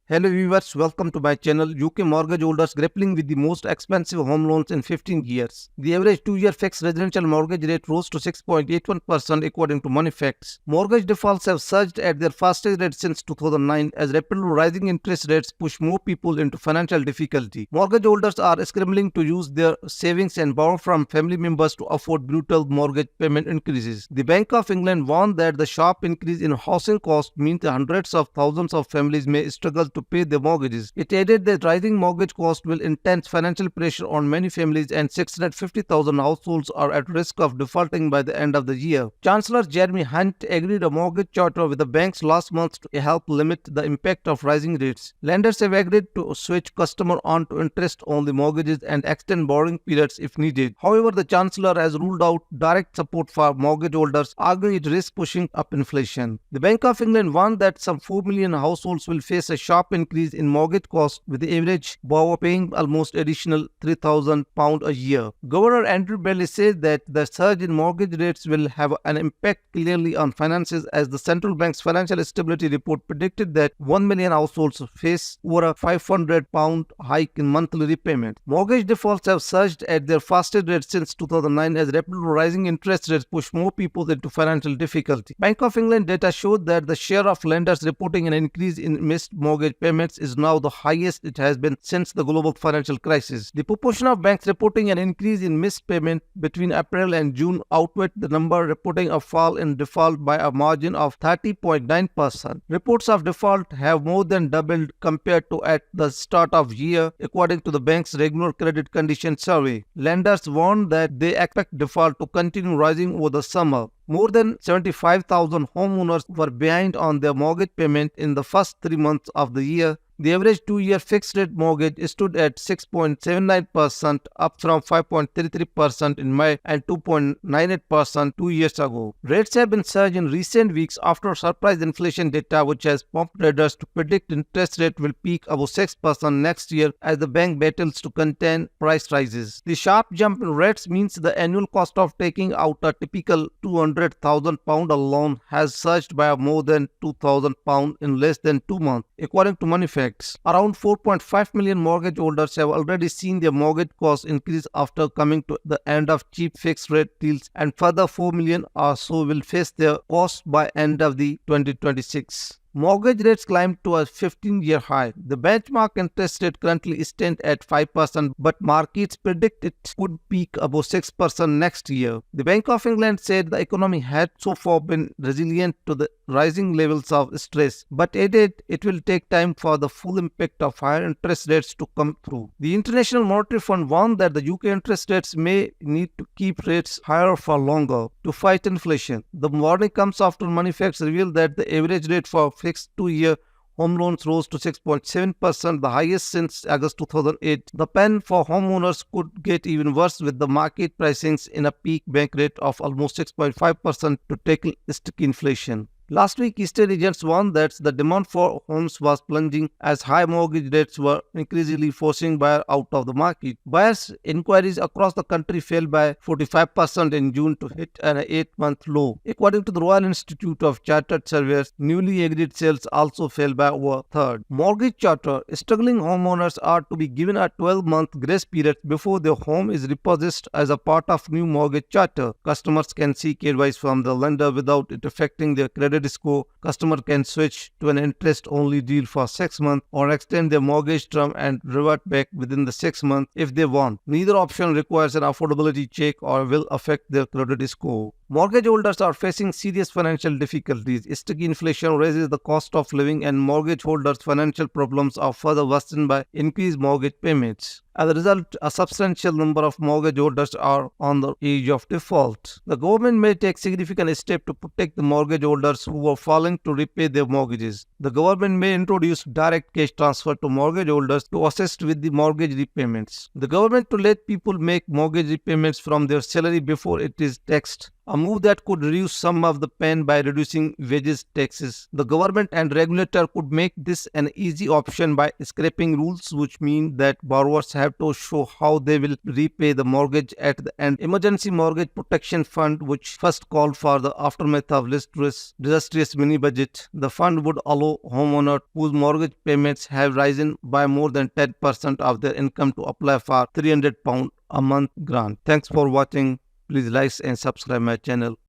Hello viewers, welcome to my channel. UK mortgage holders grappling with the most expensive home loans in 15 years. The average 2-year fixed residential mortgage rate rose to 6.81% according to Moneyfacts. Mortgage defaults have surged at their fastest rate since 2009 as rapidly rising interest rates push more people into financial difficulty. Mortgage holders are scrambling to use their savings and borrow from family members to afford brutal mortgage payment increases. The Bank of England warned that the sharp increase in housing costs means hundreds of thousands of families may struggle to pay their mortgages. It added that rising mortgage costs will intense financial pressure on many families and 650,000 households are at risk of defaulting by the end of the year. Chancellor Jeremy Hunt agreed a mortgage charter with the banks last month to help limit the impact of rising rates. Lenders have agreed to switch customers onto interest-only mortgages and extend borrowing periods if needed. However, the Chancellor has ruled out direct support for mortgage holders, arguing it risks pushing up inflation. The Bank of England warned that some 4 million households will face a sharp increase in mortgage costs, with the average borrower paying almost additional £3,000 a year. Governor Andrew Bailey said that the surge in mortgage rates will have an impact clearly on finances, as the central bank's financial stability report predicted that 1 million households face over a £500 hike in monthly repayment. Mortgage defaults have surged at their fastest rate since 2009 as rapidly rising interest rates push more people into financial difficulty. Bank of England data showed that the share of lenders reporting an increase in missed mortgage payments is now the highest it has been since the global financial crisis. The proportion of banks reporting an increase in missed payment between April and June outweighed the number reporting a fall in default by a margin of 30.9%. Reports of default have more than doubled compared to at the start of year, according to the bank's regular credit condition survey. Lenders warned that they expect default to continue rising over the summer. More than 75,000 homeowners were behind on their mortgage payment in the first 3 months of the year. The average 2-year fixed-rate mortgage stood at 6.79%, up from 5.33% in May and 2.98% 2 years ago. Rates have been surged in recent weeks after surprise inflation data, which has prompted traders to predict interest rate will peak above 6% next year as the bank battles to contain price rises. The sharp jump in rates means the annual cost of taking out a typical £200,000 loan has surged by more than £2,000 in less than 2 months, according to Moneyfacts. Around 4.5 million mortgage holders have already seen their mortgage costs increase after coming to the end of cheap fixed rate deals, and further 4 million or so will face their costs by end of the 2026. Mortgage rates climbed to a 15-year high. The benchmark interest rate currently stands at 5%, but markets predict it could peak above 6% next year. The Bank of England said the economy had so far been resilient to the rising levels of stress, but added it will take time for the full impact of higher interest rates to come through. The International Monetary Fund warned that the UK interest rates may need to keep rates higher for longer to fight inflation. The warning comes after Moneyfacts revealed that the average rate for fixed 2-year home loans rose to 6.7%, the highest since August 2008. The pain for homeowners could get even worse with the market pricings in a peak bank rate of almost 6.5% to tackle sticky inflation. Last week, estate agents warned that the demand for homes was plunging as high mortgage rates were increasingly forcing buyers out of the market. Buyers' inquiries across the country fell by 45% in June to hit an 8-month low. According to the Royal Institute of Chartered Surveyors, newly agreed sales also fell by over a third. Mortgage charter: struggling homeowners are to be given a 12-month grace period before their home is repossessed as a part of new mortgage charter. Customers can seek advice from the lender without it affecting their credit score. Customer can switch to an interest-only deal for 6 months or extend their mortgage term and revert back within the 6 months if they want. Neither option requires an affordability check or will affect their credit score. Mortgage holders are facing serious financial difficulties. Sticky inflation raises the cost of living, and mortgage holders' financial problems are further worsened by increased mortgage payments. As a result, a substantial number of mortgage holders are on the edge of default. The government may take significant steps to protect the mortgage holders who are failing to repay their mortgages. The government may introduce direct cash transfer to mortgage holders to assist with the mortgage repayments. The government to let people make mortgage repayments from their salary before it is taxed a move that could reduce some of the pain by reducing wages taxes. The government and regulator could make this an easy option by scrapping rules, which mean that borrowers have to show how they will repay the mortgage at the end. Emergency Mortgage Protection Fund, which first called for the aftermath of disastrous mini budget. The fund would allow homeowners whose mortgage payments have risen by more than 10% of their income to apply for £300 a month grant. Thanks for watching. Please like and subscribe my channel.